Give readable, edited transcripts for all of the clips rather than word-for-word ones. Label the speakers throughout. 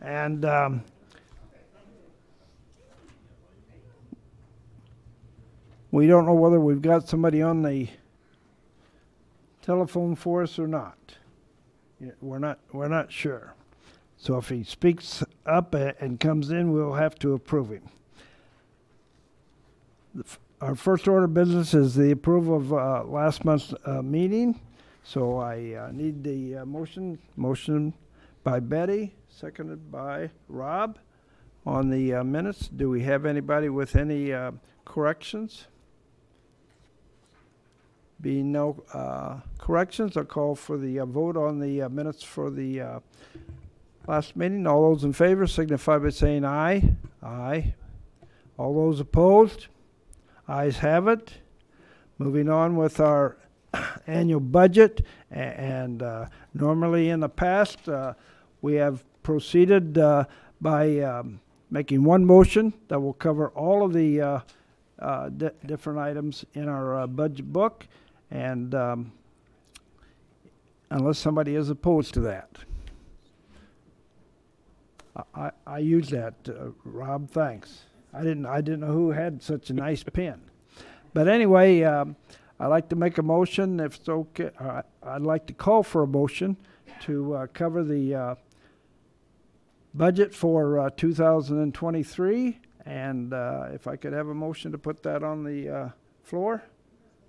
Speaker 1: And we don't know whether we've got somebody on the telephone for us or not. We're not sure. So if he speaks up and comes in, we'll have to approve him. Our first order of business is the approval of last month's meeting. So I need the motion. Motion by Betty, seconded by Rob on the minutes. Do we have anybody with any corrections? Being no corrections, I'll call for the vote on the minutes for the last meeting. All those in favor signify by saying aye. Aye. All those opposed? Ayes have it. Moving on with our annual budget, and normally in the past we have proceeded by making one motion that will cover all of the different items in our budget book, and unless somebody is opposed to that. I use that, Rob, thanks. I didn't know who had such a nice pen. But anyway, I'd like to make a motion, if it's okay. I'd like to call for a motion to cover the budget for 2023. And if I could have a motion to put that on the floor.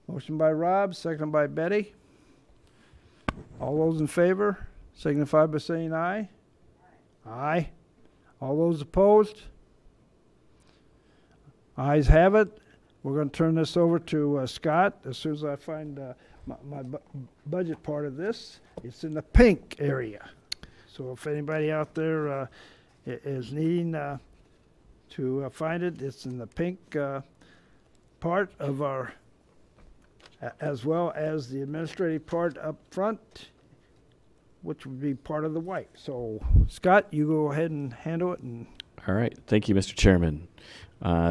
Speaker 1: Motion by Rob, second by Betty. All those in favor signify by saying aye. Aye. All those opposed? Ayes have it. We're going to turn this over to Scott as soon as I find my budget part of this. It's in the pink area. So if anybody out there is needing to find it, it's in the pink part of our, as well as the administrative part up front, which would be part of the white. So Scott, you go ahead and handle it. And
Speaker 2: all right. Thank you, Mr. Chairman.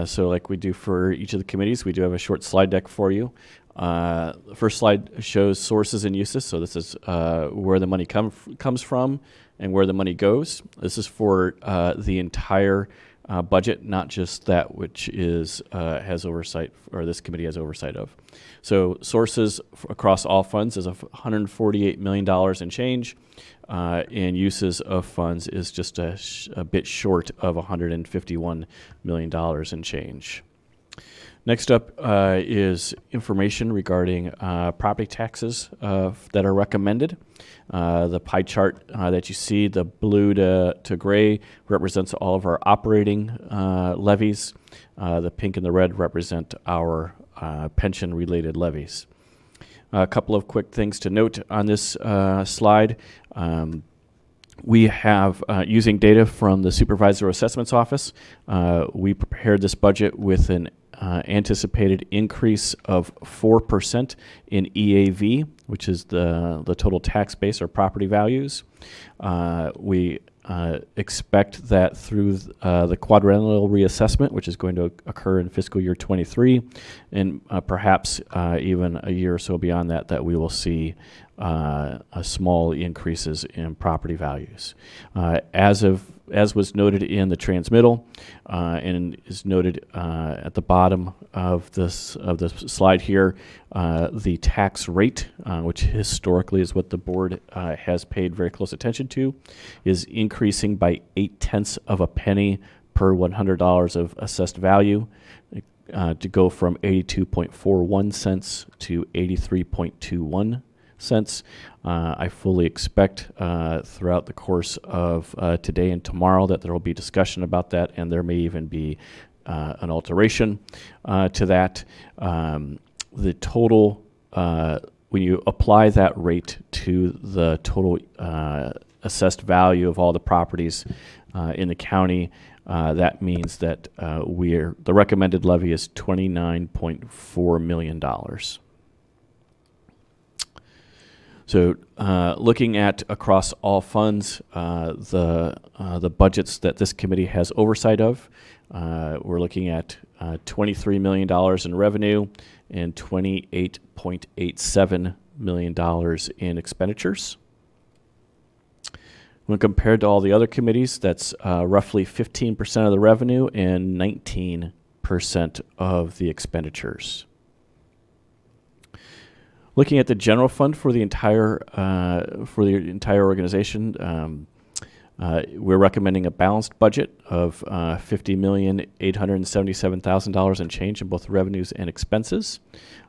Speaker 2: So like we do for each of the committees, we do have a short slide deck for you. The first slide shows sources and uses. So this is where the money comes from and where the money goes. This is for the entire budget, not just that which is has oversight, or this committee has oversight of. So sources across all funds is $148 million and change. And uses of funds is just a bit short of $151 million and change. Next up is information regarding property taxes that are recommended. The pie chart that you see, the blue to gray, represents all of our operating levies. The pink and the red represent our pension-related levies. A couple of quick things to note on this slide. We have, using data from the Supervisor Assessment's Office, we prepared this budget with an anticipated increase of 4% in EAV, which is the total tax base or property values. We expect that through the quadrennial reassessment, which is going to occur in fiscal year 23, and perhaps even a year or so beyond that, that we will see small increases in property values. As was noted in the transmittal, and is noted at the bottom of this slide here, the tax rate, which historically is what the board has paid very close attention to, is increasing by 0.8 of a penny per $100 of assessed value, to go from 82.41 cents to 83.21 cents. I fully expect throughout the course of today and tomorrow that there will be discussion about that, and there may even be an alteration to that. The total, when you apply that rate to the total assessed value of all the properties in the county, that means that the recommended levy is $29.4 million. So looking at across all funds, the budgets that this committee has oversight of, we're looking at $23 million in revenue and $28.87 million in expenditures. When compared to all the other committees, that's roughly 15% of the revenue and 19% of the expenditures. Looking at the general fund for the entire organization, we're recommending a balanced budget of $50,877,000 and change in both revenues and expenses.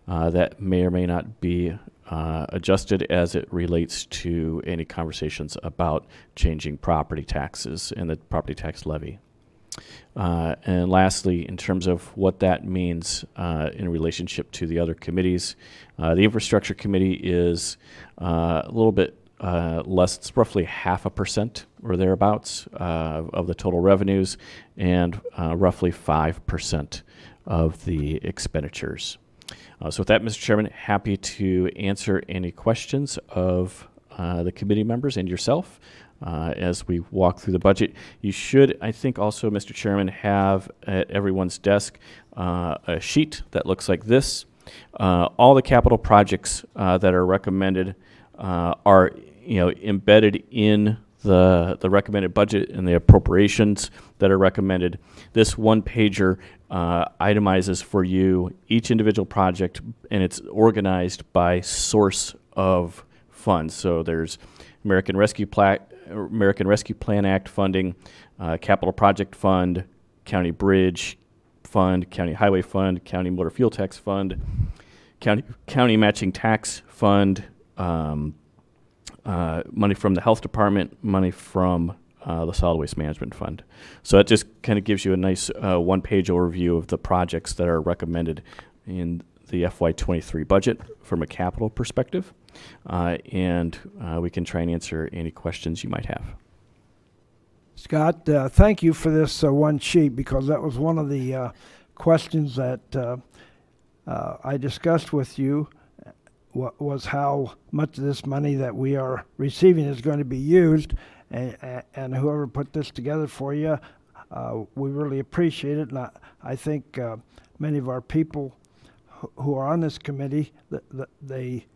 Speaker 2: That may or may not be adjusted as it relates to any conversations about changing property taxes and the property tax levy. And lastly, in terms of what that means in relationship to the other committees, the Infrastructure Committee is a little bit less. It's roughly 0.5% or thereabouts of the total revenues, and roughly 5% of the expenditures. So with that, Mr. Chairman, happy to answer any questions of the committee members and yourself as we walk through the budget. You should, I think, also, Mr. Chairman, have at everyone's desk a sheet that looks like this. All the capital projects that are recommended are embedded in the recommended budget and the appropriations that are recommended. This one-pager itemizes for you each individual project, and it's organized by source of funds. So there's American Rescue Plan Act funding, Capital Project Fund, County Bridge Fund, County Highway Fund, County Motor Fuel Tax Fund, County Matching Tax Fund, money from the Health Department, money from the Solid Waste Management Fund. So it just kind of gives you a nice one-page overview of the projects that are recommended in the FY23 budget from a capital perspective. And we can try and answer any questions you might have.
Speaker 1: Scott, thank you for this one sheet, because that was one of the questions that I discussed with you, was how much of this money that we are receiving is going to be used, and whoever put this together for you, we really appreciate it. And I think many of our people who are on this committee, they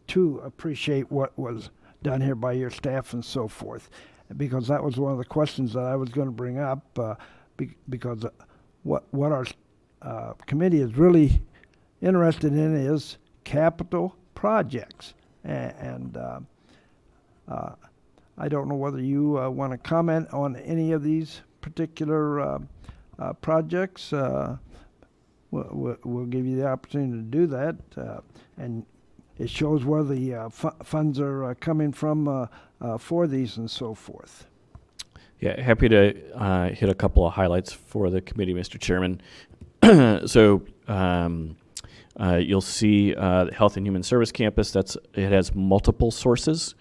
Speaker 1: too appreciate what was done here by your staff and so forth, because that was one of the questions that I was going to bring up, because what our committee is really interested in is capital projects, and I don't know whether you want to comment on any of these particular projects. We'll give you the opportunity to do that, and it shows where the funds are coming from for these and so forth.
Speaker 2: Yeah, happy to hit a couple of highlights for the committee, Mr. Chairman. So you'll see the Health and Human Service Campus. It has multiple sources.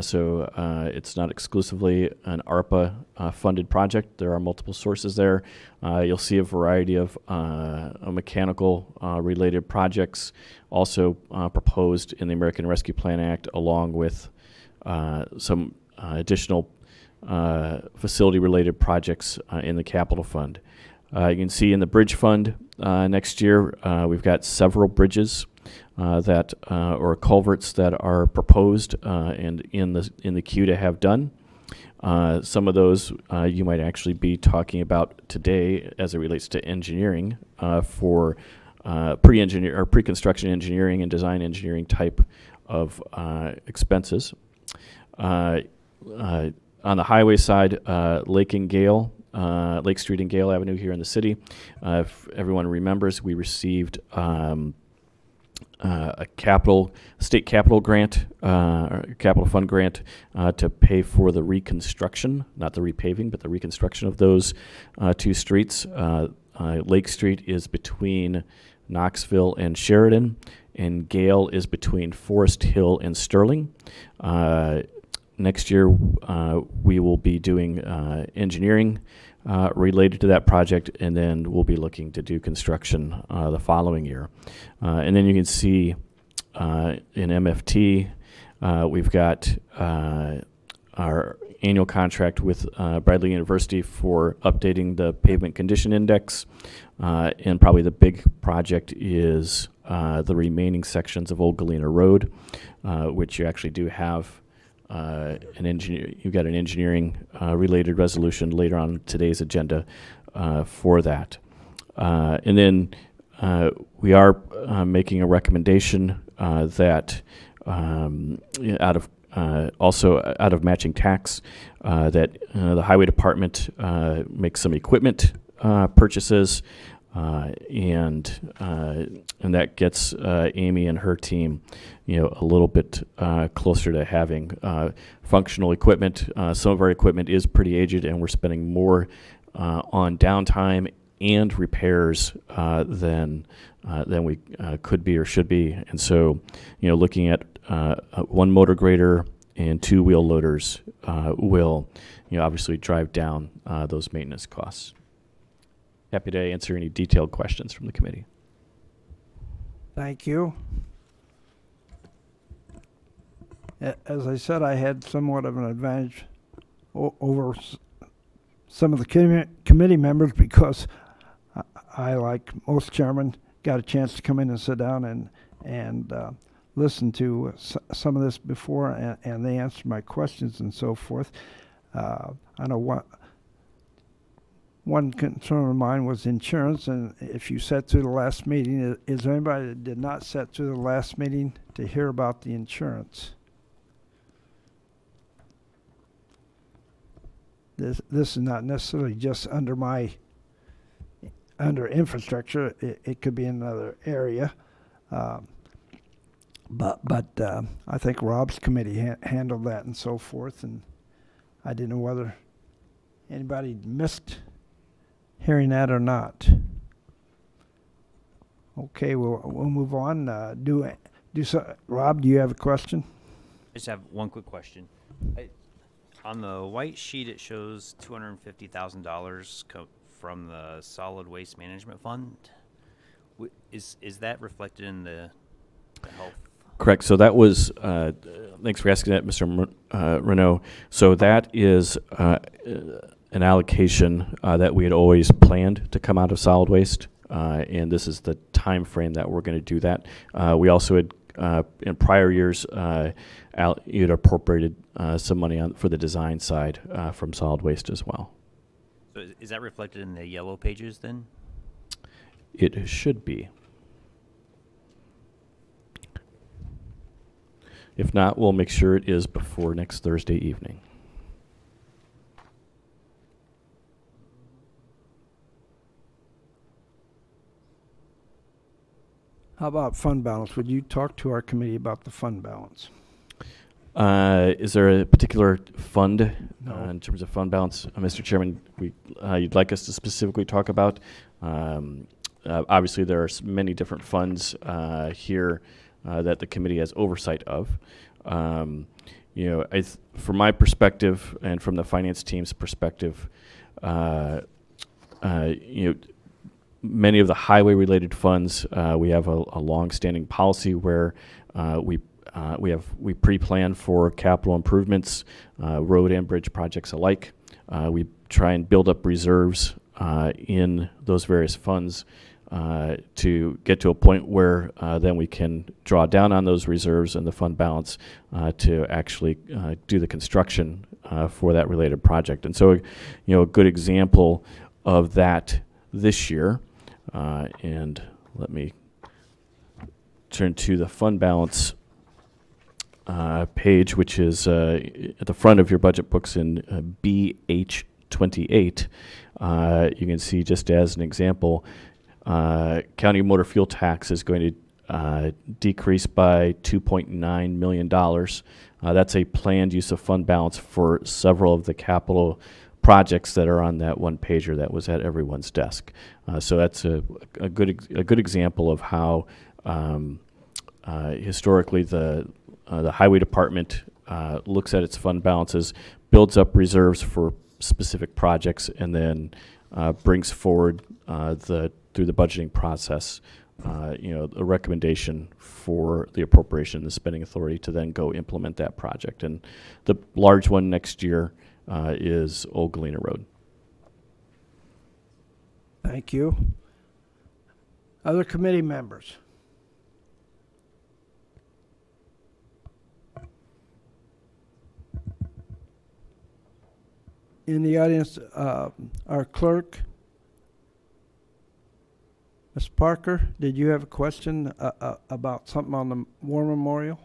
Speaker 2: So it's not exclusively an ARPA funded project. There are multiple sources there. You'll see a variety of mechanical related projects also proposed in the American Rescue Plan Act, along with some additional facility related projects in the capital fund. You can see in the bridge fund next year, we've got several bridges or culverts that are proposed and in the queue to have done. Some of those you might actually be talking about today as it relates to engineering for pre-construction engineering and design engineering type of expenses. On the highway side, Lake Street and Gale Avenue here in the city. If everyone remembers, we received a state capital grant, capital fund grant to pay for the reconstruction, not the repaving, but the reconstruction of those two streets. Lake Street is between Knoxville and Sheridan, and Gale is between Forest Hill and Sterling. Next year, we will be doing engineering related to that project, and then we'll be looking to do construction the following year. And then you can see in MFT, we've got our annual contract with Bradley University for updating the pavement condition index, and probably the big project is the remaining sections of Old Galena Road, which you actually do have an engineer. You've got an engineering related resolution later on today's agenda for that. And then we are making a recommendation that also out of matching tax, that the highway department makes some equipment purchases, and that gets Amy and her team, a little bit closer to having functional equipment. Some of our equipment is pretty aged, and we're spending more on downtime and repairs than we could be or should be. And so, looking at one motor grader and 2 wheel loaders will, obviously drive down those maintenance costs. Happy to answer any detailed questions from the committee.
Speaker 1: Thank you. As I said, I had somewhat of an advantage over some of the committee members because I, like most chairmen, got a chance to come in and sit down and listen to some of this before, and they answered my questions and so forth. I know one concern of mine was insurance, and if you sat through the last meeting, is there anybody that did not sit through the last meeting to hear about the insurance? This is not necessarily just under infrastructure. It could be in another area, but I think Rob's committee handled that and so forth, and I didn't know whether anybody missed hearing that or not. Okay, we'll move on. Rob, do you have a question?
Speaker 3: I just have one quick question. On the white sheet, it shows $250,000 from the Solid Waste Management Fund. Is that reflected in the health?
Speaker 2: Correct. So that was, thanks for asking that, Mr. Renault. So that is an allocation that we had always planned to come out of solid waste, and this is the time frame that we're going to do that. We also had, in prior years, you had appropriated some money for the design side from solid waste as well.
Speaker 3: So is that reflected in the yellow pages then?
Speaker 2: It should be. If not, we'll make sure it is before next Thursday evening.
Speaker 1: How about fund balance? Would you talk to our committee about the fund balance?
Speaker 2: Is there a particular fund
Speaker 1: No.
Speaker 2: in terms of fund balance, Mr. Chairman? You'd like us to specifically talk about? Obviously, there are many different funds here that the committee has oversight of. From my perspective and from the finance team's perspective, many of the highway-related funds, we have a long-standing policy where we pre-plan for capital improvements, road and bridge projects alike. We try and build up reserves in those various funds to get to a point where then we can draw down on those reserves and the fund balance to actually do the construction for that related project. And so, a good example of that this year, and let me turn to the fund balance page, which is at the front of your budget books in BH28. You can see, just as an example, county motor fuel tax is going to decrease by $2.9 million. That's a planned use of fund balance for several of the capital projects that are on that one pager that was at everyone's desk. So that's a good example of how historically the highway department looks at its fund balances, builds up reserves for specific projects, and then brings forward through the budgeting process, a recommendation for the appropriation and the spending authority to then go implement that project. And the large one next year is Old Galena Road.
Speaker 1: Thank you. Other committee members? in the audience, our clerk, Ms. Parker, did you have a question about something on the War Memorial?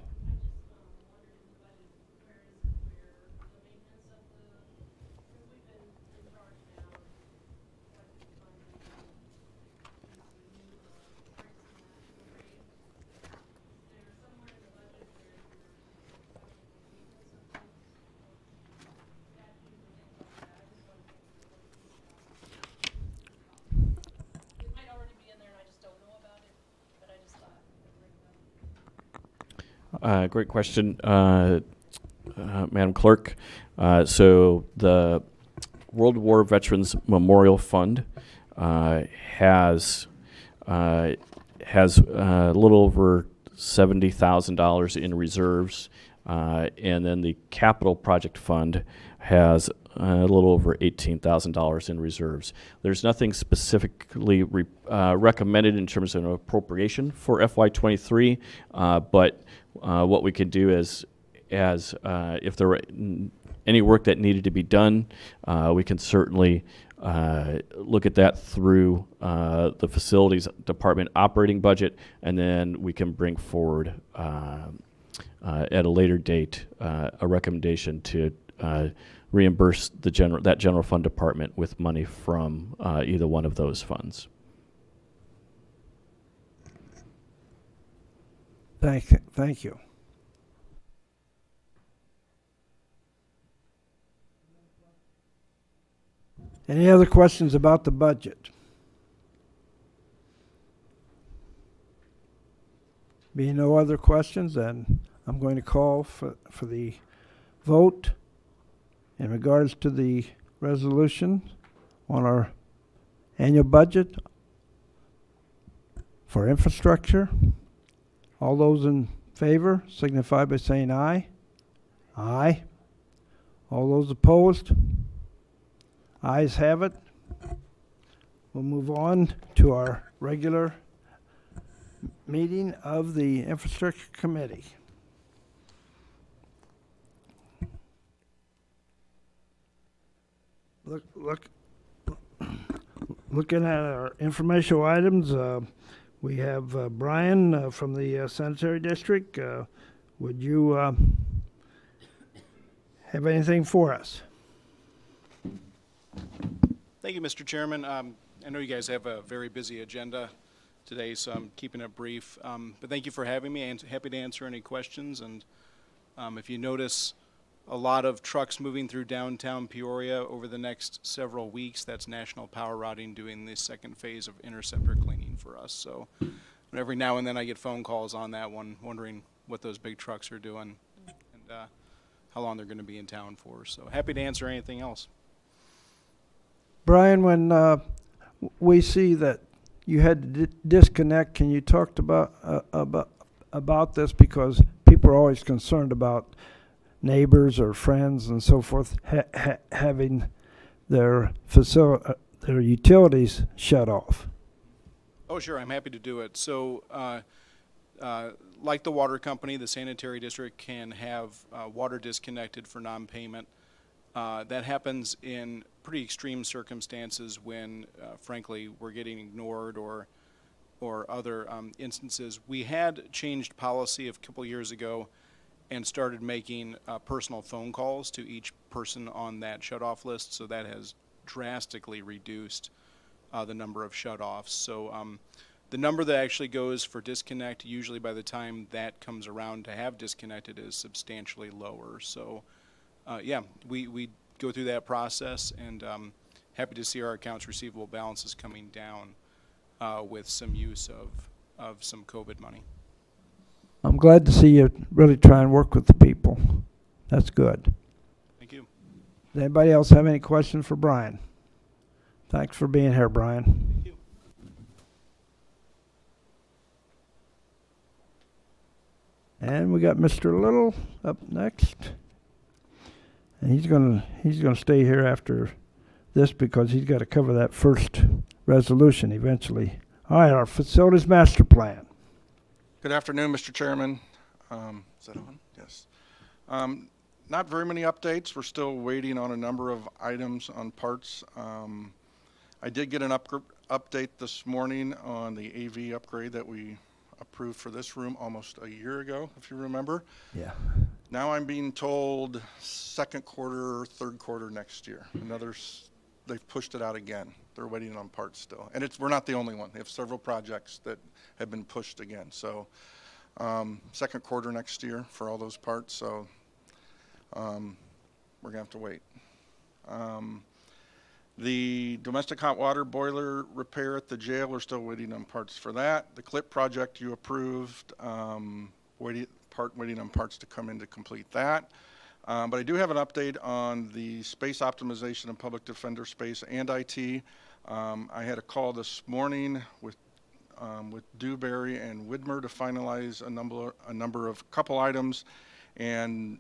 Speaker 2: Great question, Madam Clerk. So the World War Veterans Memorial Fund has a little over $70,000 in reserves, and then the Capital Project Fund has a little over $18,000 in reserves. There's nothing specifically recommended in terms of an appropriation for FY23, but what we could do is, if there were any work that needed to be done, we can certainly look at that through the facilities department operating budget, and then we can bring forward at a later date a recommendation to reimburse that general fund department with money from either one of those funds.
Speaker 1: Thank you. Any other questions about the budget? Being no other questions, then I'm going to call for the vote in regards to the resolution on our annual budget for infrastructure. All those in favor signify by saying aye. Aye. All those opposed? Ayes have it. We'll move on to our regular meeting of the Infrastructure Committee. Looking at our informational items, we have Brian from the Sanitary District. Would you have anything for us?
Speaker 4: Thank you, Mr. Chairman. I know you guys have a very busy agenda today, so I'm keeping it brief. But thank you for having me, and happy to answer any questions. And if you notice a lot of trucks moving through downtown Peoria over the next several weeks, that's National Power Routing doing the second phase of interceptor cleaning for us. So every now and then I get phone calls on that one, wondering what those big trucks are doing and how long they're going to be in town for. So happy to answer anything else.
Speaker 1: Brian, when we see that you had to disconnect, can you talk about this, because people are always concerned about neighbors or friends and so forth having their their utilities shut off?
Speaker 4: Oh, sure, I'm happy to do it. So, like the water company, the sanitary district can have water disconnected for non-payment. That happens in pretty extreme circumstances when, frankly, we're getting ignored or other instances. We had changed policy a couple years ago and started making personal phone calls to each person on that shutoff list, so that has drastically reduced the number of shutoffs. So the number that actually goes for disconnect, usually by the time that comes around to have disconnected, is substantially lower. So yeah, we go through that process, and happy to see our accounts receivable balances coming down with some use of some COVID money.
Speaker 1: I'm glad to see you really try and work with the people. That's good.
Speaker 4: Thank you.
Speaker 1: Does anybody else have any questions for Brian? Thanks for being here, Brian.
Speaker 4: Thank you.
Speaker 1: And we got Mr. Little up next. And he's gonna stay here after this because he's got to cover that first resolution eventually. All right, our facilities master plan.
Speaker 5: Good afternoon, Mr. Chairman. Is that on? Yes. Not very many updates. We're still waiting on a number of items on parts. I did get an update this morning on the AV upgrade that we approved for this room almost a year ago, if you remember.
Speaker 1: Yeah.
Speaker 5: Now I'm being told second quarter, third quarter next year. They've pushed it out again. They're waiting on parts still. And we're not the only one. They have several projects that have been pushed again. So second quarter next year for all those parts. So we're gonna have to wait. The domestic hot water boiler repair at the jail, we're still waiting on parts for that. The CLIP project you approved, waiting on parts to come in to complete that. But I do have an update on the space optimization and public defender space and IT. I had a call this morning with Dewberry and Widmer to finalize a number of couple items, and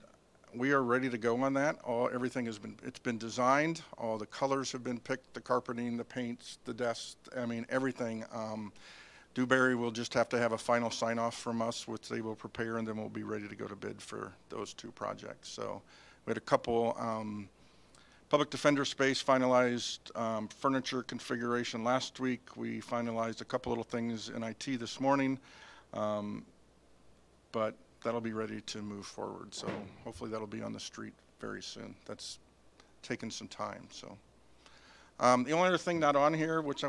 Speaker 5: we are ready to go on that. Everything it's been designed. All the colors have been picked, the carpeting, the paints, the desks, I mean, everything. Dewberry will just have to have a final sign off from us, which they will prepare, and then we'll be ready to go to bid for those two projects. So we had a couple, public defender space finalized, furniture configuration last week. We finalized a couple little things in IT this morning, but that'll be ready to move forward. So hopefully that'll be on the street very soon. That's taken some time. So the only other thing not on here, which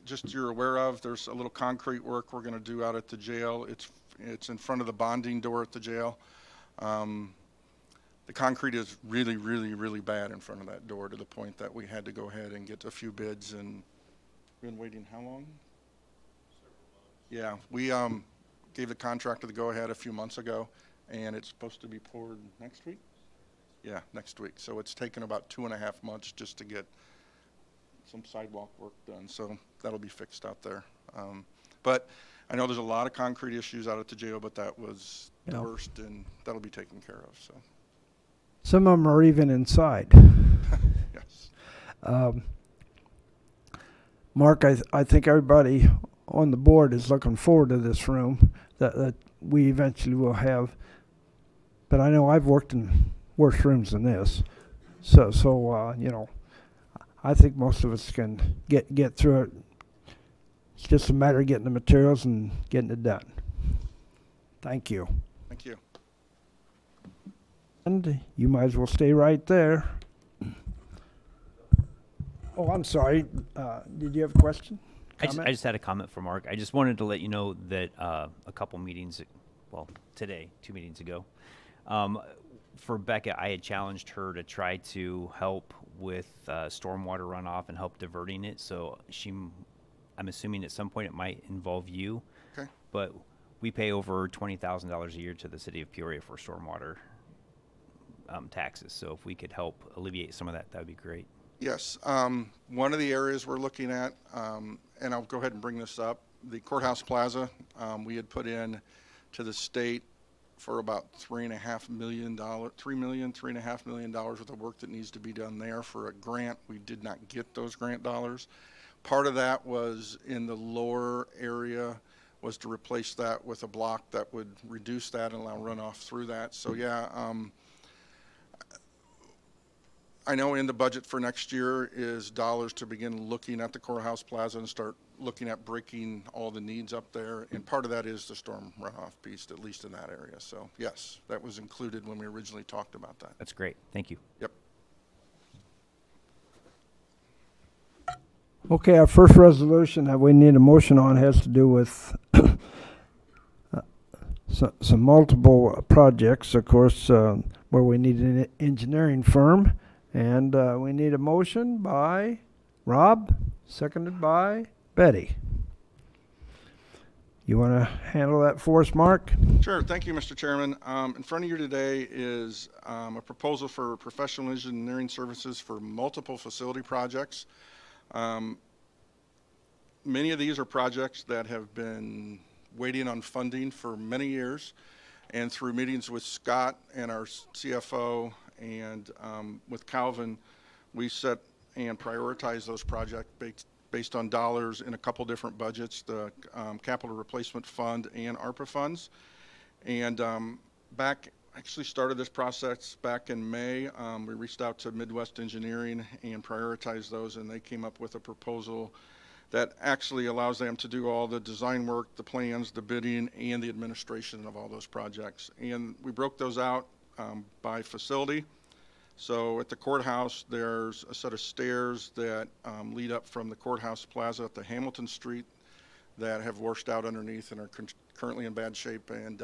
Speaker 5: just you're aware of, there's a little concrete work we're going to do out at the jail. It's in front of the bonding door at the jail. The concrete is really, really, really bad in front of that door, to the point that we had to go ahead and get a few bids, and we've been waiting how long? Yeah, we gave the contractor the go-ahead a few months ago, and it's supposed to be poured next week? Yeah, next week. So it's taken about 2.5 months just to get some sidewalk work done. So that'll be fixed out there. But I know there's a lot of concrete issues out at the jail, but that was the worst, and that'll be taken care of. So
Speaker 1: Some of them are even inside.
Speaker 5: yes.
Speaker 1: Mark, I think everybody on the board is looking forward to this room that we eventually will have. But I know I've worked in worse rooms than this. So you know, I think most of us can get through it. It's just a matter of getting the materials and getting it done. Thank you.
Speaker 5: Thank you.
Speaker 1: And you might as well stay right there. Oh, I'm sorry. Did you have a question?
Speaker 3: I just had a comment for Mark. I just wanted to let you know that a couple meetings, well, today, 2 meetings ago, for Becca, I had challenged her to try to help with stormwater runoff and help diverting it. So I'm assuming at some point it might involve you.
Speaker 5: Okay.
Speaker 3: But we pay over $20,000 a year to the city of Peoria for stormwater taxes. So if we could help alleviate some of that, that would be great.
Speaker 5: Yes. One of the areas we're looking at, and I'll go ahead and bring this up, the Courthouse Plaza, we had put in to the state for about $3.5 million worth of work that needs to be done there for a grant. We did not get those grant dollars. Part of that was in the lower area, was to replace that with a block that would reduce that and allow runoff through that. So yeah, I know in the budget for next year is dollars to begin looking at the Courthouse Plaza and start looking at breaking all the needs up there. And part of that is the storm runoff piece, at least in that area. So yes, that was included when we originally talked about that.
Speaker 3: That's great. Thank you.
Speaker 5: Yep.
Speaker 1: Okay, our first resolution that we need a motion on has to do with some multiple projects, of course, where we need an engineering firm. And we need a motion by Rob, seconded by Betty. You want to handle that for us, Mark?
Speaker 5: Sure. Thank you, Mr. Chairman. In front of you today is a proposal for professional engineering services for multiple facility projects. Many of these are projects that have been waiting on funding for many years, and through meetings with Scott and our CFO and with Calvin, we set and prioritize those projects based on dollars in a couple different budgets, the Capital Replacement Fund and ARPA funds. And back actually started this process back in May. We reached out to Midwest Engineering and prioritized those, and they came up with a proposal that actually allows them to do all the design work, the plans, the bidding, and the administration of all those projects. And we broke those out by facility. So at the courthouse, there's a set of stairs that lead up from the Courthouse Plaza up to Hamilton Street that have washed out underneath and are currently in bad shape, and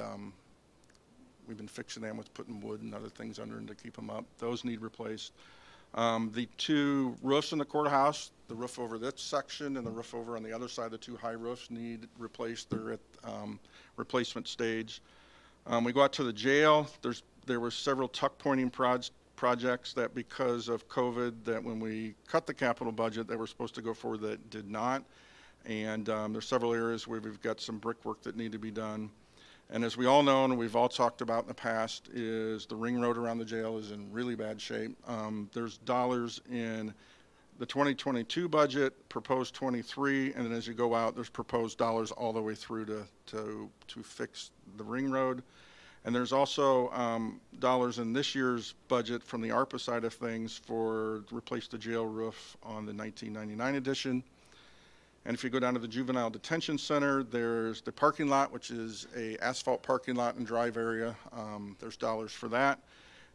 Speaker 5: we've been fixing them with putting wood and other things under them to keep them up. Those need replaced. The two roofs in the courthouse, the roof over this section and the roof over on the other side, the two high roofs need replaced. They're at replacement stage. We go out to the jail. There were several tuck pointing projects that, because of COVID, that when we cut the capital budget that were supposed to go forward, that did not. And there's several areas where we've got some brickwork that need to be done. And as we all know, and we've all talked about in the past, is the ring road around the jail is in really bad shape. There's dollars in the 2022 budget, proposed 23, and then as you go out, there's proposed dollars all the way through to fix the ring road. And there's also dollars in this year's budget from the ARPA side of things for replace the jail roof on the 1999 edition. And if you go down to the Juvenile Detention Center, there's the parking lot, which is a asphalt parking lot and drive area. There's dollars for that.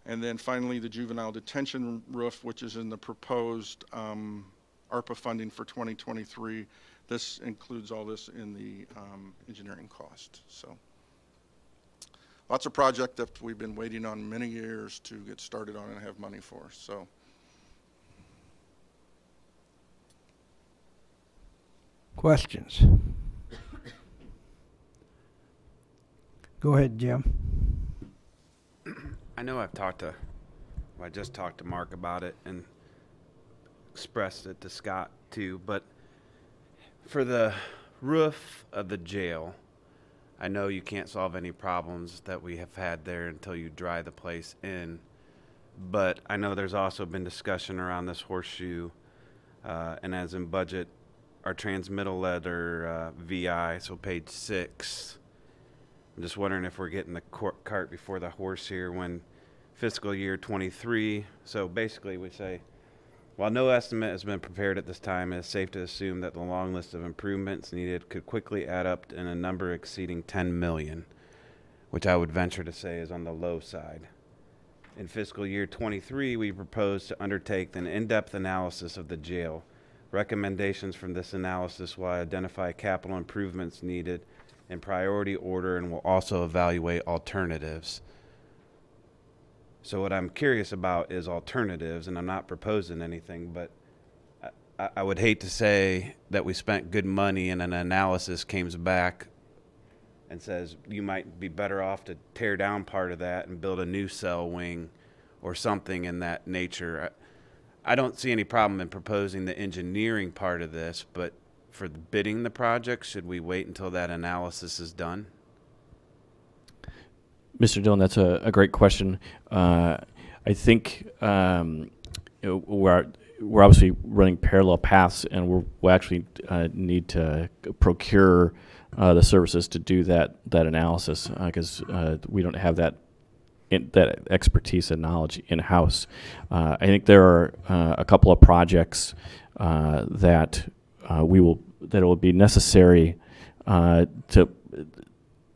Speaker 5: And then finally, the Juvenile Detention roof, which is in the proposed ARPA funding for 2023. This includes all this in the engineering cost. So lots of projects that we've been waiting on many years to get started on and have money for. So.
Speaker 1: Questions? Go ahead, Jim.
Speaker 6: I know I just talked to Mark about it and expressed it to Scott too, but for the roof of the jail, I know you can't solve any problems that we have had there until you dry the place in, but I know there's also been discussion around this horseshoe, and as in budget, our transmittal letter, VI, so page 6. I'm just wondering if we're getting the cart before the horse here when fiscal year 23. So basically we say, while no estimate has been prepared at this time, it is safe to assume that the long list of improvements needed could quickly add up in a number exceeding 10 million, which I would venture to say is on the low side. In fiscal year 23, we propose to undertake an in-depth analysis of the jail. Recommendations from this analysis will identify capital improvements needed in priority order and will also evaluate alternatives. So what I'm curious about is alternatives, and I'm not proposing anything, but I would hate to say that we spent good money and an analysis comes back and says you might be better off to tear down part of that and build a new cell wing or something in that nature. I don't see any problem in proposing the engineering part of this, but for bidding the project, should we wait until that analysis is done?
Speaker 2: Mr. Dillon, that's a great question. I think we're obviously running parallel paths, and we actually need to procure the services to do that analysis because we don't have that expertise and knowledge in-house. I think there are a couple of projects that will be necessary to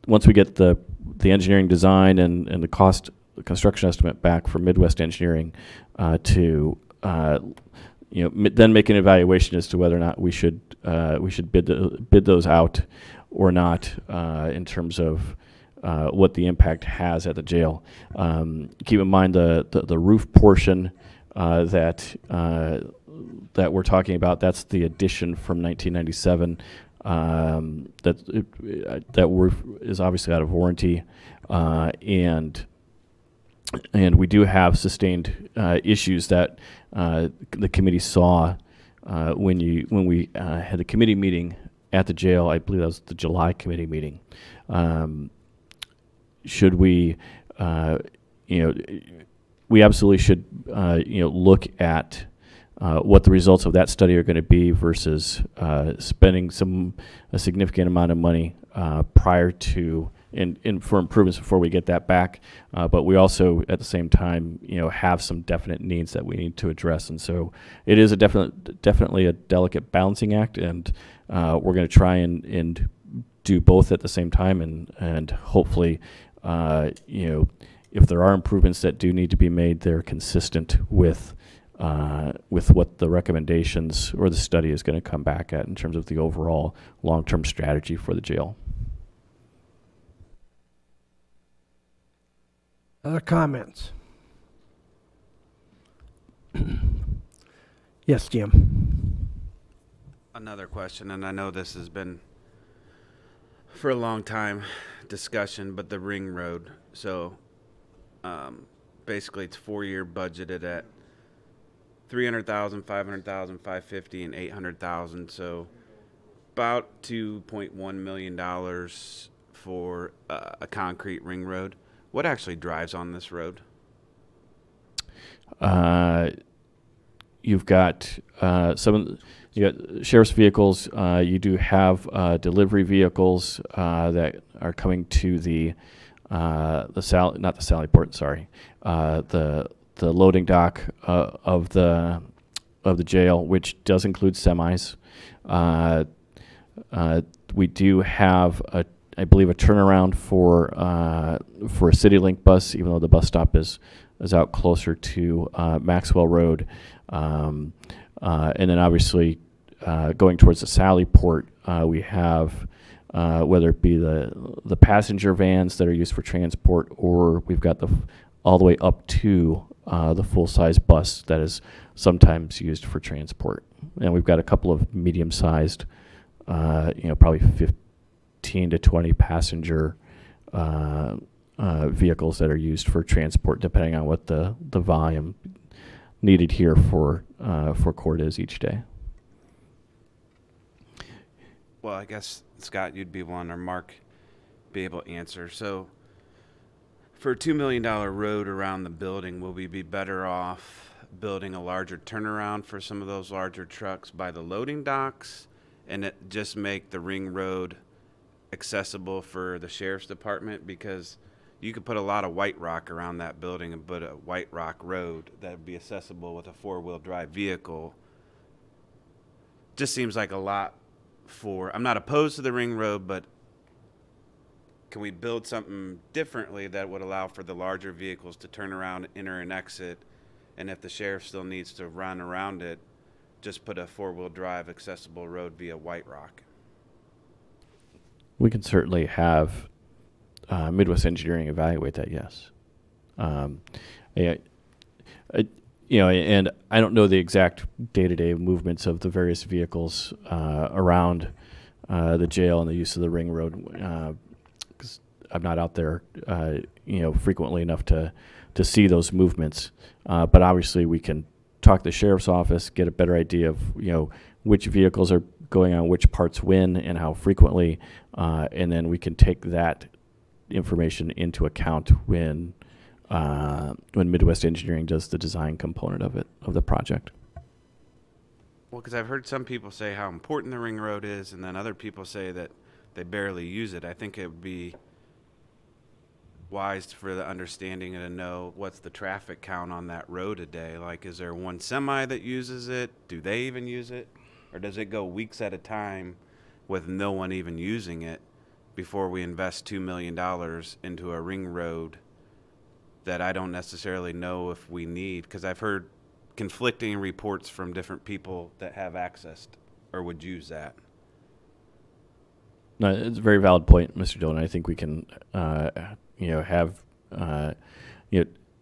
Speaker 2: once we get the engineering design and the construction estimate back from Midwest Engineering to then make an evaluation as to whether or not we should bid those out or not in terms of what the impact has at the jail. Keep in mind the roof portion that we're talking about. That's the addition from 1997. That roof is obviously out of warranty, and we do have sustained issues that the committee saw when we had the committee meeting at the jail. I believe that was the July committee meeting. Should we, we absolutely should, look at what the results of that study are going to be versus spending a significant amount of money prior to for improvements before we get that back. But we also, at the same time, have some definite needs that we need to address. And so it is definitely a delicate balancing act, and we're going to try and do both at the same time, and hopefully, if there are improvements that do need to be made, they're consistent with what the recommendations or the study is going to come back at in terms of the overall long-term strategy for the jail.
Speaker 1: Other comments? Yes, Jim.
Speaker 6: Another question, and I know this has been for a long time discussion, but the ring road. So basically it's 4-year budgeted at 300,000, 500,000, 550, and 800,000. So about $2.1 million for a concrete ring road. What actually drives on this road?
Speaker 2: You've got you got sheriff's vehicles. You do have delivery vehicles that are coming to the Sally Port. Sorry, the loading dock of the jail, which does include semis. We do have I believe a turnaround for a CityLink bus, even though the bus stop is out closer to Maxwell Road, and then obviously going towards the Sally Port, we have whether it be the passenger vans that are used for transport, or we've got all the way up to the full-size bus that is sometimes used for transport, and we've got a couple of medium-sized, probably 15 to 20 passenger vehicles that are used for transport, depending on what the volume needed here for court is each day.
Speaker 6: Well, I guess, Scott, you'd be one, or Mark be able to answer. So for a $2 million road around the building, will we be better off building a larger turnaround for some of those larger trucks by the loading docks, and it just make the ring road accessible for the sheriff's department? Because you could put a lot of white rock around that building and put a white rock road that would be accessible with a 4-wheel drive vehicle. Just seems like a lot I'm not opposed to the ring road, but can we build something differently that would allow for the larger vehicles to turn around, enter and exit, and if the sheriff still needs to run around it, just put a 4-wheel drive accessible road via White Rock?
Speaker 2: We can certainly have Midwest Engineering evaluate that, yes. And I don't know the exact day-to-day movements of the various vehicles around the jail and the use of the ring road, because I'm not out there, frequently enough to see those movements. But obviously, we can talk to the sheriff's office, get a better idea of which vehicles are going on which parts when and how frequently, and then we can take that information into account when Midwest Engineering does the design component of the project.
Speaker 6: Well, because I've heard some people say how important the ring road is, and then other people say that they barely use it. I think it would be wise for the understanding to know what's the traffic count on that road a day. Like, is there one semi that uses it? Do they even use it? Or does it go weeks at a time with no one even using it before we invest $2 million into a ring road that I don't necessarily know if we need? Because I've heard conflicting reports from different people that have access or would use that.
Speaker 2: No, it's a very valid point, Mr. Dillon. I think we can,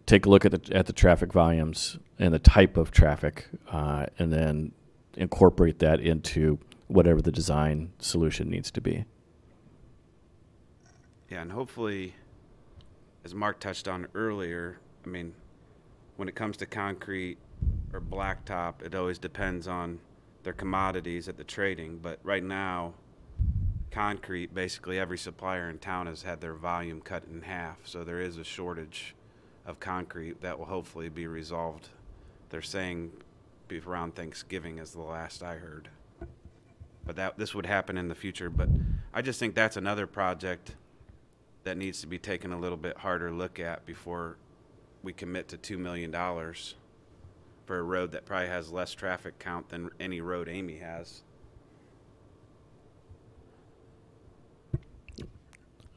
Speaker 2: take a look at the traffic volumes and the type of traffic, and then incorporate that into whatever the design solution needs to be.
Speaker 6: Yeah, and hopefully, as Mark touched on earlier, I mean, when it comes to concrete or blacktop, it always depends on their commodities at the trading. But right now, concrete, basically every supplier in town has had their volume cut in half. So there is a shortage of concrete that will hopefully be resolved. They're saying around Thanksgiving is the last I heard. But this would happen in the future. But I just think that's another project that needs to be taken a little bit harder look at before we commit to $2 million for a road that probably has less traffic count than any road Amy has.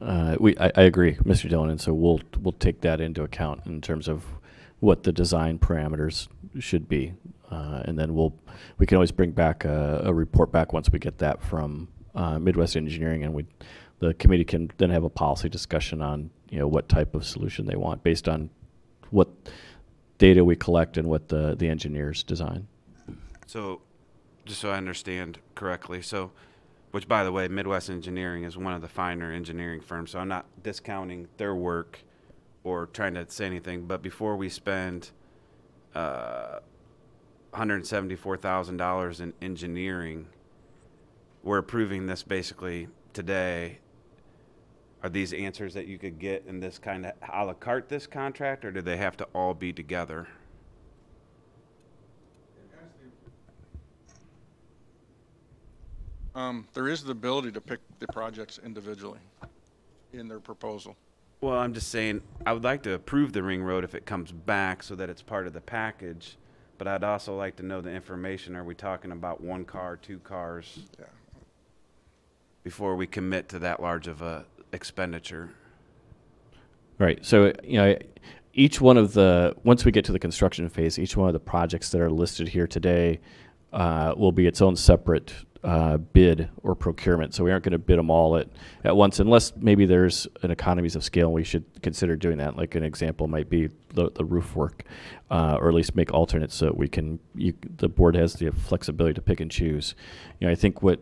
Speaker 2: I agree, Mr. Dillon, and so we'll take that into account in terms of what the design parameters should be, and then we can always bring back a report back once we get that from Midwest Engineering, and the committee can then have a policy discussion on what type of solution they want based on what data we collect and what the engineers design.
Speaker 6: So, just so I understand correctly, which by the way, Midwest Engineering is one of the finer engineering firms, so I'm not discounting their work or trying to say anything, but before we spend $174,000 in engineering, we're approving this basically today. Are these answers that you could get in this kind of a la carte this contract, or do they have to all be together?
Speaker 5: There is the ability to pick the projects individually in their proposal.
Speaker 6: Well, I'm just saying, I would like to approve the ring road if it comes back so that it's part of the package, but I'd also like to know the information. Are we talking about 1 car, 2 cars?
Speaker 5: Yeah.
Speaker 6: Before we commit to that large of a expenditure?
Speaker 2: Right. So, once we get to the construction phase, each one of the projects that are listed here today will be its own separate bid or procurement. So we aren't going to bid them all at once, unless maybe there's an economies of scale and we should consider doing that. Like an example might be the roof work, or at least make alternates so that the board has the flexibility to pick and choose. I think what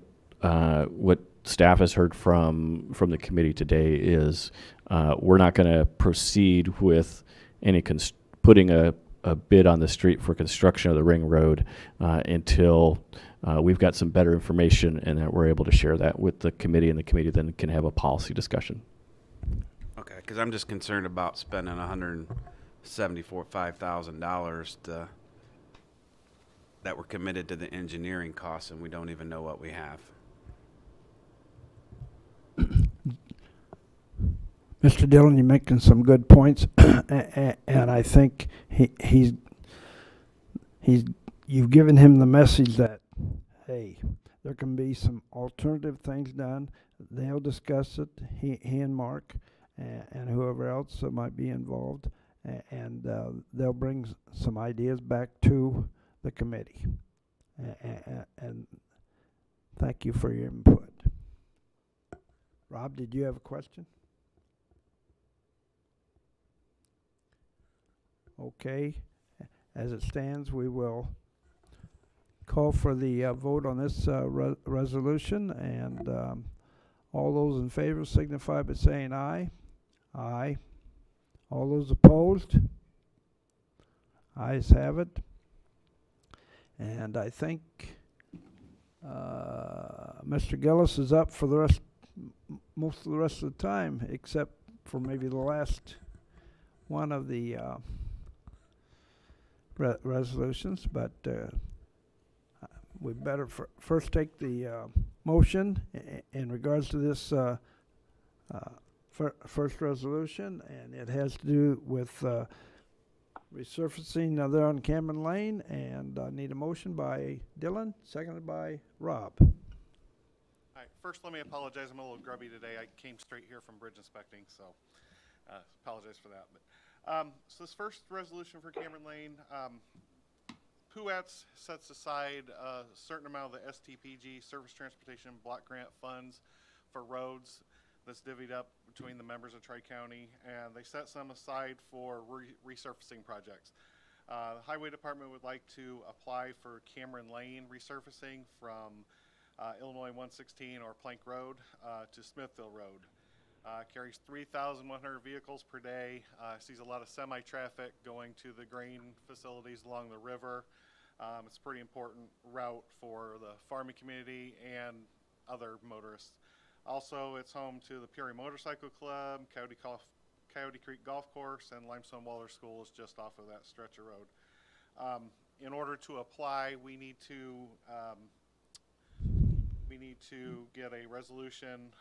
Speaker 2: staff has heard from the committee today is we're not going to proceed with any putting a bid on the street for construction of the ring road until we've got some better information and that we're able to share that with the committee, and the committee then can have a policy discussion.
Speaker 6: Okay, because I'm just concerned about spending $174,000 that we're committed to the engineering costs, and we don't even know what we have.
Speaker 1: Mr. Dillon, you're making some good points, and I think you've given him the message that, hey, there can be some alternative things done. They'll discuss it, he and Mark, and whoever else might be involved, and they'll bring some ideas back to the committee. And thank you for your input. Rob, did you have a question? Okay, as it stands, we will call for the vote on this resolution, and all those in favor signify by saying aye. Aye. All those opposed? Ayes have it. And I think Mr. Gillis is up for most of the rest of the time, except for maybe the last one of the resolutions, but we better first take the motion in regards to this first resolution, and it has to do with resurfacing there on Cameron Lane, and I need a motion by Dylan, seconded by Rob.
Speaker 7: All right, first let me apologize. I'm a little grubby today. I came straight here from bridge inspecting, so apologize for that. But so this first resolution for Cameron Lane, PUATS sets aside a certain amount of the STPG, Surface Transportation Block Grant funds, for roads that's divvied up between the members of Tri-County, and they set some aside for resurfacing projects. The Highway Department would like to apply for Cameron Lane resurfacing from Illinois 116 or Plank Road to Smithville Road. Carries 3,100 vehicles per day, sees a lot of semi-traffic going to the grain facilities along the river. It's a pretty important route for the farming community and other motorists. Also, it's home to the Peoria Motorcycle Club, Coyote Creek Golf Course, and Limestone Waller School is just off of that stretch of road. In order to apply, we need to we need to get a resolution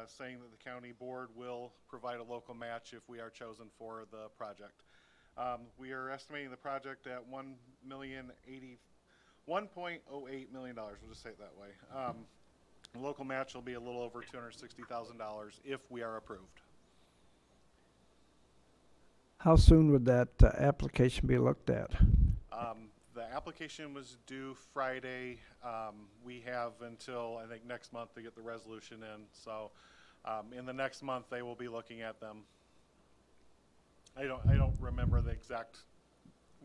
Speaker 7: saying that the county board will provide a local match if we are chosen for the project. We are estimating the project at $1.08 million. We'll just say it that way. The local match will be a little over $260,000 if we are approved.
Speaker 1: How soon would that application be looked at?
Speaker 7: The application was due Friday. We have until, I think, next month to get the resolution in. So in the next month, they will be looking at them. I don't remember the exact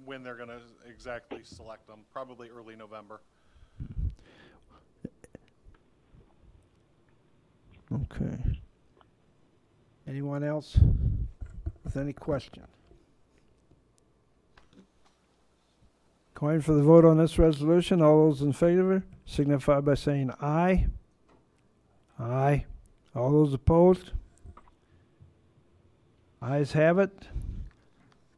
Speaker 7: when they're going to exactly select them. Probably early November.
Speaker 1: Okay. Anyone else with any question? Coin for the vote on this resolution. All those in favor signify by saying aye. Aye. All those opposed? Ayes have it.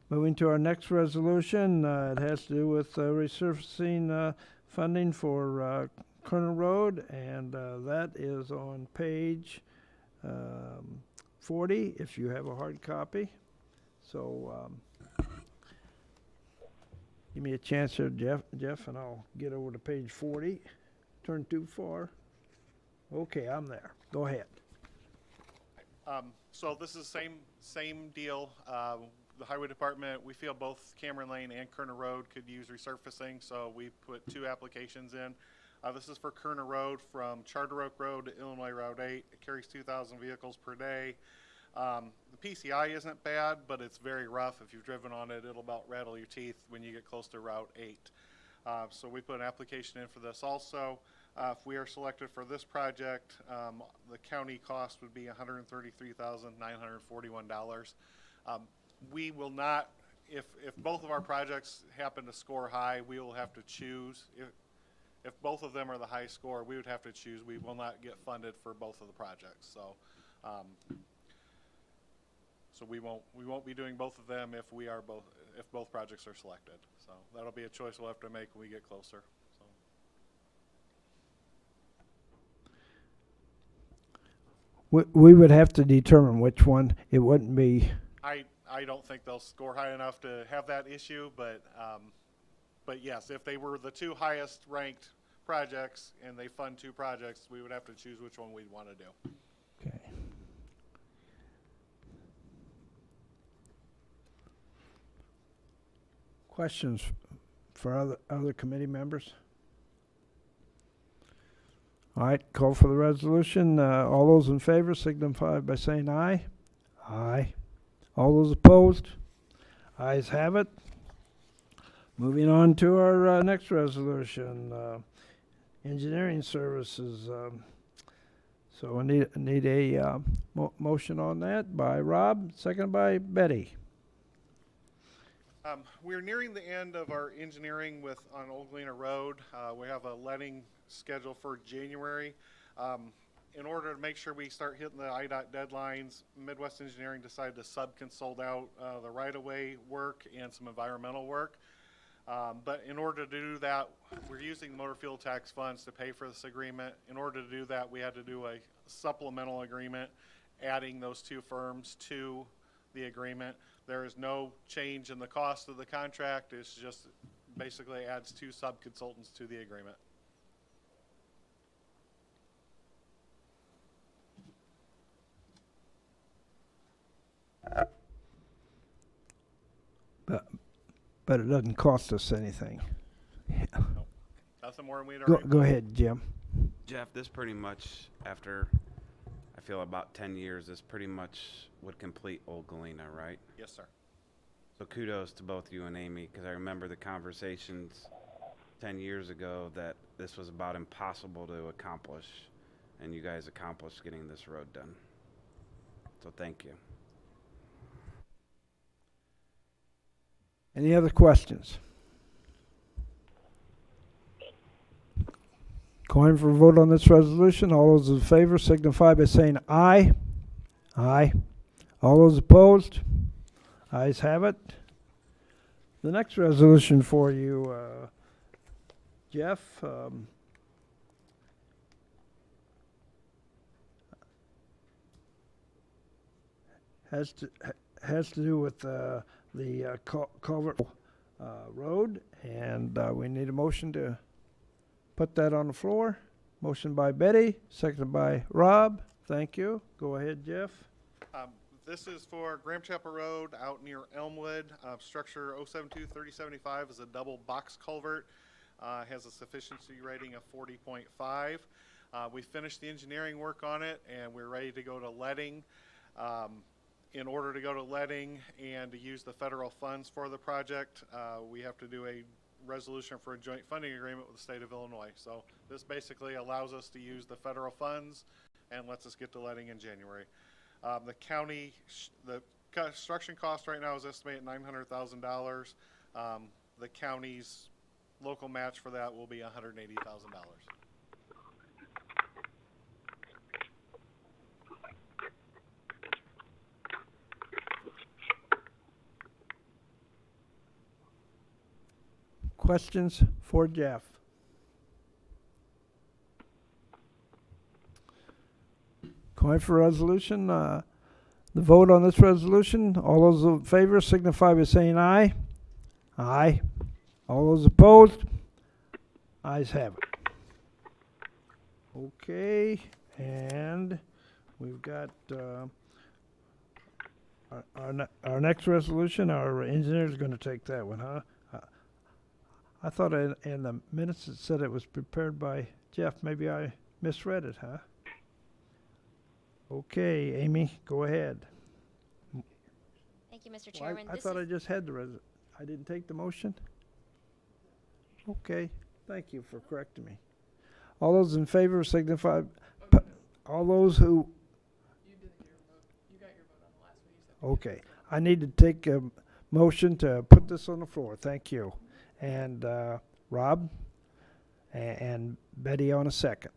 Speaker 1: Moving to our next resolution, it has to do with resurfacing funding for Kernan Road, and that is on page 40 if you have a hard copy. So give me a chance here, Jeff, and I'll get over to page 40. Turn too far. Okay, I'm there. Go ahead.
Speaker 7: So this is same deal. The highway department, we feel both Cameron Lane and Kernan Road could use resurfacing, so we put 2 applications in. This is for Kernan Road from Charter Oak Road to Illinois Route 8. It carries 2,000 vehicles per day. The PCI isn't bad, but it's very rough. If you've driven on it, it'll about rattle your teeth when you get close to Route 8. So we put an application in for this also. If we are selected for this project, the county cost would be $133,941. We will not, if both of our projects happen to score high, we will have to choose. If both of them are the high score, we would have to choose. We will not get funded for both of the projects. So, so we won't be doing both of them if both projects are selected. So that'll be a choice we'll have to make when we get closer. So.
Speaker 1: We would have to determine which one. It wouldn't be.
Speaker 7: I don't think they'll score high enough to have that issue, but yes, if they were the 2 highest ranked projects and they fund 2 projects, we would have to choose which one we'd want to do.
Speaker 1: Okay. Questions for other committee members? All right, call for the resolution. All those in favor signify by saying aye. Aye. All those opposed? Ayes have it. Moving on to our next resolution, engineering services. So I need a motion on that by Rob, second by Betty.
Speaker 7: We're nearing the end of our engineering on Old Galena Road. We have a letting scheduled for January. In order to make sure we start hitting the IDOT deadlines, Midwest Engineering decided to sub-consult out the right-of-way work and some environmental work. But in order to do that, we're using motor fuel tax funds to pay for this agreement. In order to do that, we had to do a supplemental agreement, adding those 2 firms to the agreement. There is no change in the cost of the contract. It's just basically adds 2 sub-consultants to the agreement.
Speaker 1: But it doesn't cost us anything.
Speaker 7: Nope. Nothing more than we'd already.
Speaker 1: Go ahead, Jim.
Speaker 6: Jeff, this pretty much, after, I feel about 10 years, this pretty much would complete Old Galena, right?
Speaker 7: Yes, sir.
Speaker 6: So kudos to both you and Amy, because I remember the conversations 10 years ago that this was about impossible to accomplish, and you guys accomplished getting this road done. So thank you.
Speaker 1: Any other questions? Coin for a vote on this resolution. All those in favor signify by saying aye. Aye. All those opposed? Ayes have it. The next resolution for you, Jeff, has to do with the culvert road, and we need a motion to put that on the floor. Motion by Betty, seconded by Rob. Thank you. Go ahead, Jeff.
Speaker 7: This is for Graham Chapel Road out near Elmwood. Structure 072-3075 is a double box culvert. Has a sufficiency rating of 40.5. We finished the engineering work on it, and we're ready to go to letting. In order to go to letting and to use the federal funds for the project, we have to do a resolution for a joint funding agreement with the state of Illinois. So this basically allows us to use the federal funds and lets us get to letting in January. The county, the construction cost right now is estimated at $900,000. The county's local match for that will be $180,000.
Speaker 1: Questions for Jeff? Calling for resolution. The vote on this resolution. All those in favor signify by saying aye. Aye. All those opposed? Ayes have it. Okay, and we've got our next resolution. Our engineer's going to take that one, huh? I thought in the minutes it said it was prepared by Jeff. Maybe I misread it, huh? Okay, Amy, go ahead.
Speaker 8: Thank you, Mr.
Speaker 1: Well,
Speaker 8: Chairman.
Speaker 1: I thought I just had the I didn't take the motion? Okay, thank you for correcting me. All those in favor signify, all those who...
Speaker 9: You didn't get your vote. You got your vote on the last one. You said
Speaker 1: Okay, I need to take a motion to put this on the floor. Thank you. And Rob and Betty on a second.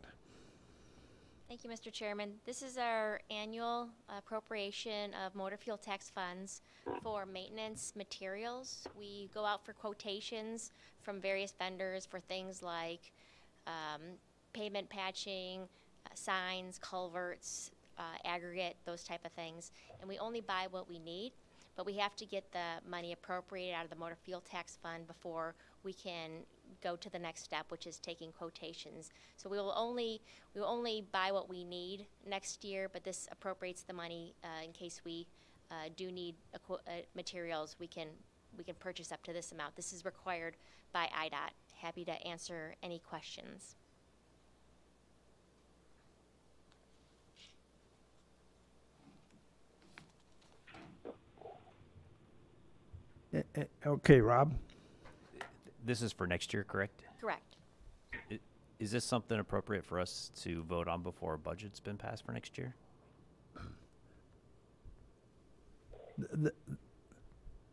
Speaker 8: Thank you, Mr. Chairman. This is our annual appropriation of motor fuel tax funds for maintenance materials. We go out for quotations from various vendors for things like pavement patching, signs, culverts, aggregate, those type of things. And we only buy what we need, but we have to get the money appropriated out of the motor fuel tax fund before we can go to the next step, which is taking quotations. So we will only buy what we need next year, but this appropriates the money in case we do need materials. We can purchase up to this amount. This is required by IDOT. Happy to answer any questions.
Speaker 1: Okay, Rob.
Speaker 3: This is for next year, correct?
Speaker 8: Correct.
Speaker 3: Is this something appropriate for us to vote on before a budget's been passed for next year?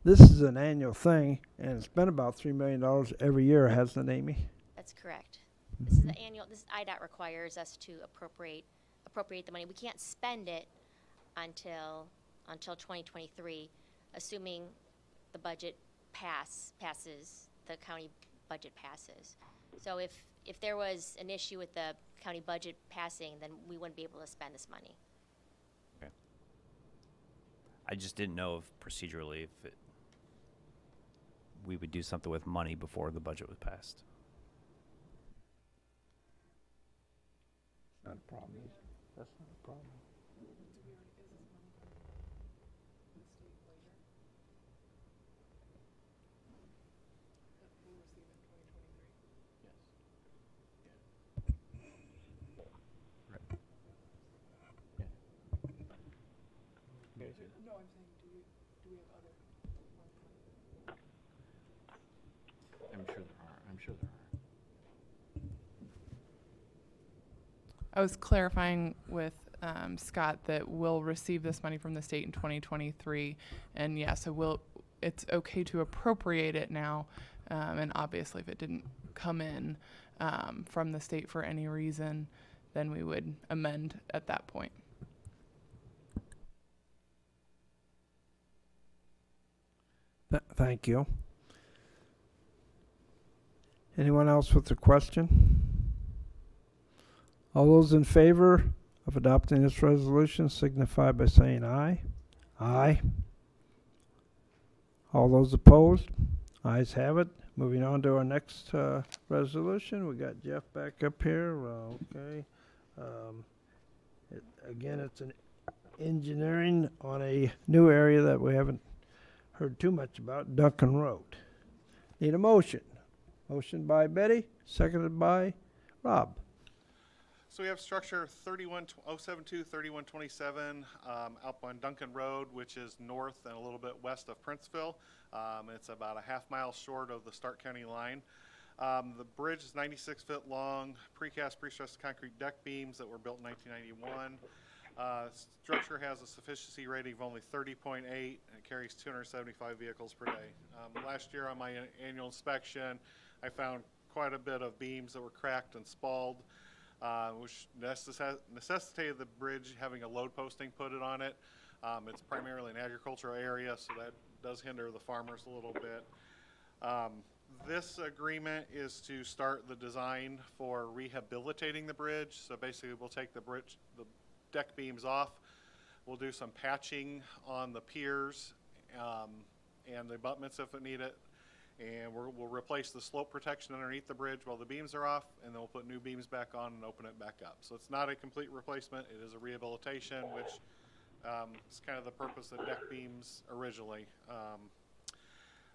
Speaker 1: This is an annual thing, and it's been about $3 million every year, hasn't it, Amy?
Speaker 8: That's correct. This is the annual. This IDOT requires us to appropriate the money. We can't spend it until 2023, assuming the budget passes. The county budget passes. So if there was an issue with the county budget passing, then we wouldn't be able to spend this money.
Speaker 3: Okay. I just didn't know if procedurally we would do something with money before the budget was passed.
Speaker 1: Not a problem. That's not a problem.
Speaker 9: No, I'm saying, do we have other?
Speaker 2: I'm sure there are.
Speaker 9: I was clarifying with Scott that we'll receive this money from the state in 2023, and yeah, so it's okay to appropriate it now, and obviously if it didn't come in from the state for any reason, then we would amend at that point.
Speaker 1: Thank you. Anyone else with a question? All those in favor of adopting this resolution signify by saying aye. Aye. All those opposed? Ayes have it. Moving on to our next resolution. We got Jeff back up here. Okay. Again, it's an engineering on a new area that we haven't heard too much about, Duncan Road. Need a motion. Motion by Betty, seconded by Rob.
Speaker 7: So we have structure 31072, 3127 out on Duncan Road, which is north and a little bit west of Princeville. It's about a half-mile short of the Stark County line. The bridge is 96 feet long, precast, pre-stressed concrete deck beams that were built in 1991. Structure has a sufficiency rating of only 30.8 and it carries 275 vehicles per day. Last year on my annual inspection, I found quite a bit of beams that were cracked and spalled, which necessitated the bridge having a load posting put it on it. It's primarily an agricultural area, so that does hinder the farmers a little bit. This agreement is to start the design for rehabilitating the bridge. So basically we'll take the deck beams off. We'll do some patching on the piers and the abutments if it need it. And we'll replace the slope protection underneath the bridge while the beams are off, and then we'll put new beams back on and open it back up. So it's not a complete replacement, it is a rehabilitation, which is kind of the purpose of deck beams originally.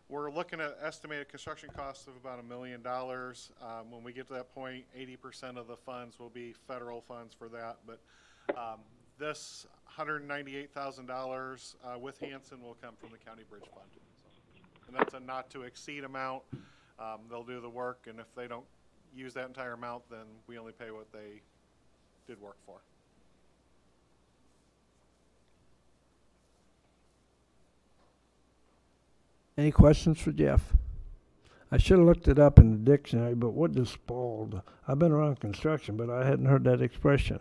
Speaker 7: We're looking at estimated construction costs of about $1 million. When we get to that point, 80% of the funds will be federal funds for that, but this $198,000 with Hanson will come from the county bridge fund. And that's a not to exceed amount. They'll do the work, and if they don't use that entire amount, then we only pay what they did work for.
Speaker 1: Any questions for Jeff? I should have looked it up in the dictionary, but what does spalled? I've been around construction, but I hadn't heard that expression.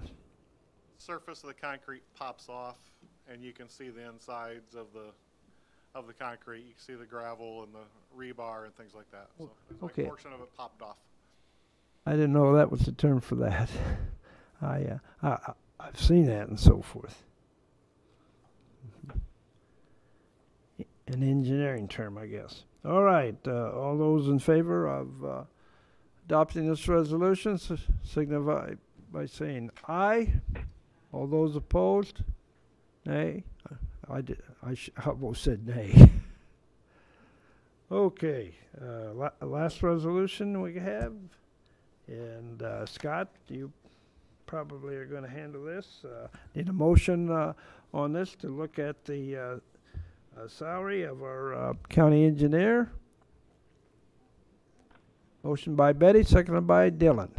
Speaker 7: Surface of the concrete pops off, and you can see the insides of the concrete. You can see the gravel and the rebar and things like that. So it's like
Speaker 1: Okay.
Speaker 7: a portion of it popped off.
Speaker 1: I didn't know that was the term for that. I've seen that and so forth. An engineering term, I guess. All right, all those in favor of adopting this resolution signify by saying aye. All those opposed, nay. I almost said nay. Okay, last resolution we have, and Scott, you probably are going to handle this. Need a motion on this to look at the salary of our county engineer. Motion by Betty, seconded by Dylan.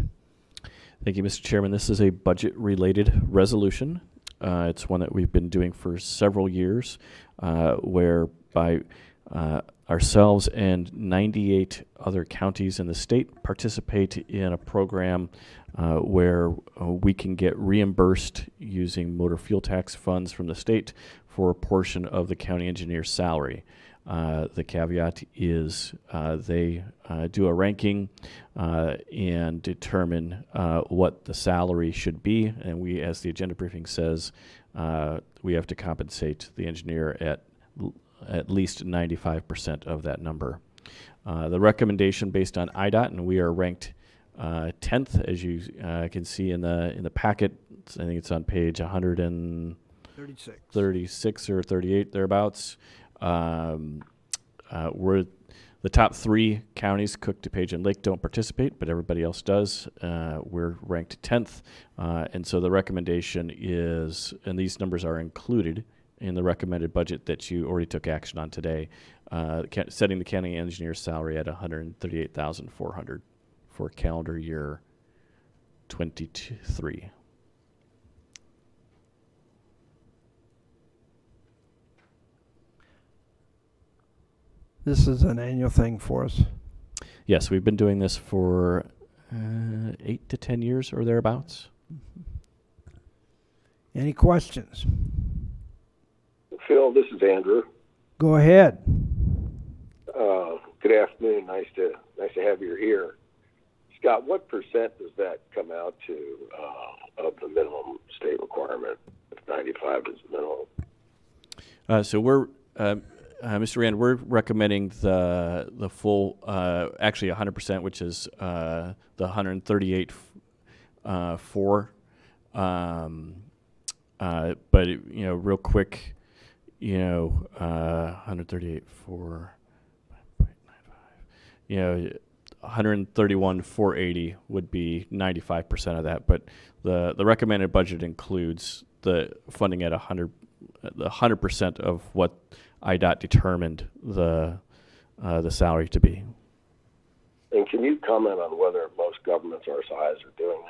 Speaker 2: Thank you, Mr. Chairman. This is a budget-related resolution. It's one that we've been doing for several years, whereby ourselves and 98 other counties in the state participate in a program where we can get reimbursed using motor fuel tax funds from the state for a portion of the county engineer's salary. The caveat is they do a ranking and determine what the salary should be, and we, as the agenda briefing says, we have to compensate the engineer at least 95% of that number. The recommendation based on IDOT, and we are ranked 10th, as you can see in the packet. I think it's on page 136 or 38 thereabouts. We're the top 3 counties, Cook, DuPage, and Lake, don't participate, but everybody else does. We're ranked 10th, and so the recommendation is, and these numbers are included in the recommended budget that you already took action on today, setting the county engineer's salary at $138,400 for calendar year 23.
Speaker 1: This is an annual thing for us.
Speaker 2: Yes, we've been doing this for 8 to 10 years or thereabouts.
Speaker 1: Any questions?
Speaker 10: Phil, this is Andrew.
Speaker 1: Go ahead.
Speaker 10: Good afternoon. Nice to have you here. Scott, what percent does that come out to of the minimum state requirement? If 95 is the minimum.
Speaker 2: So we're, Mr. Rand, we're recommending the full, actually 100%, which is the 138 4. But real quick, 138 4. 131 480 would be 95% of that, but the recommended budget includes the funding at 100% of what IDOT determined the salary to be.
Speaker 10: And can you comment on whether most governments our size are doing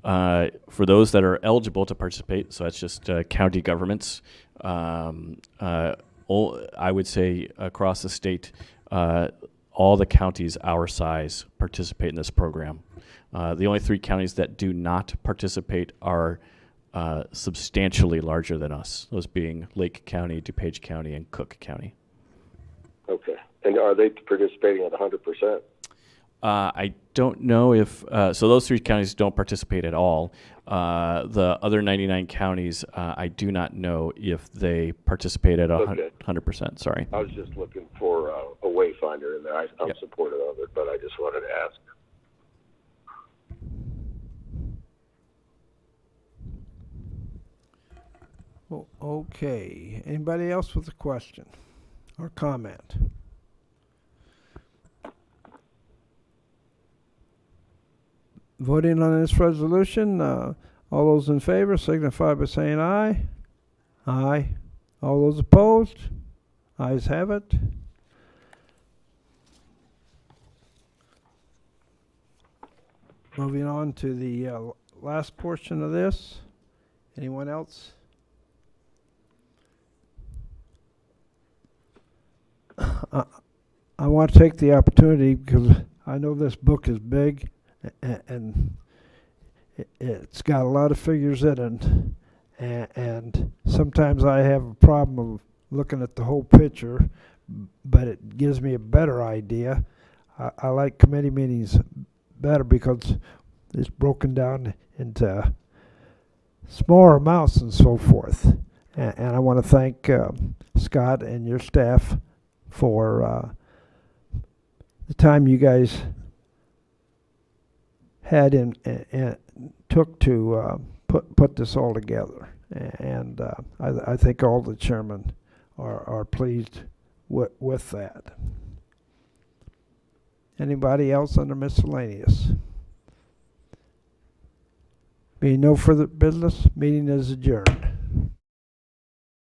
Speaker 10: that?
Speaker 2: For those that are eligible to participate, so that's just county governments, I would say across the state, all the counties our size participate in this program. The only 3 counties that do not participate are substantially larger than us, those being Lake County, DuPage County, and Cook County.
Speaker 10: Okay. And are they participating at 100%?
Speaker 2: I don't know if, so those 3 counties don't participate at all. The other 99 counties, I do not know if they participate at 100%, sorry.
Speaker 10: I was just looking for a wayfinder in there. I'm
Speaker 2: Yep.
Speaker 10: supportive of it, but I just wanted to ask.
Speaker 1: Well, okay. Anybody else with a question or comment? Voting on this resolution, all those in favor signify by saying aye. Aye. All those opposed? Ayes have it. Moving on to the last portion of this. Anyone else? I want to take the opportunity because I know this book is big and it's got a lot of figures in it, and sometimes I have a problem of looking at the whole picture, but it gives me a better idea. I like committee meetings better because it's broken down into smaller amounts and so forth. And I want to thank Scott and your staff for the time you guys had and took to put this all together. And I think all the chairmen are pleased with that. Anybody else under miscellaneous? Being no further business, meeting is adjourned.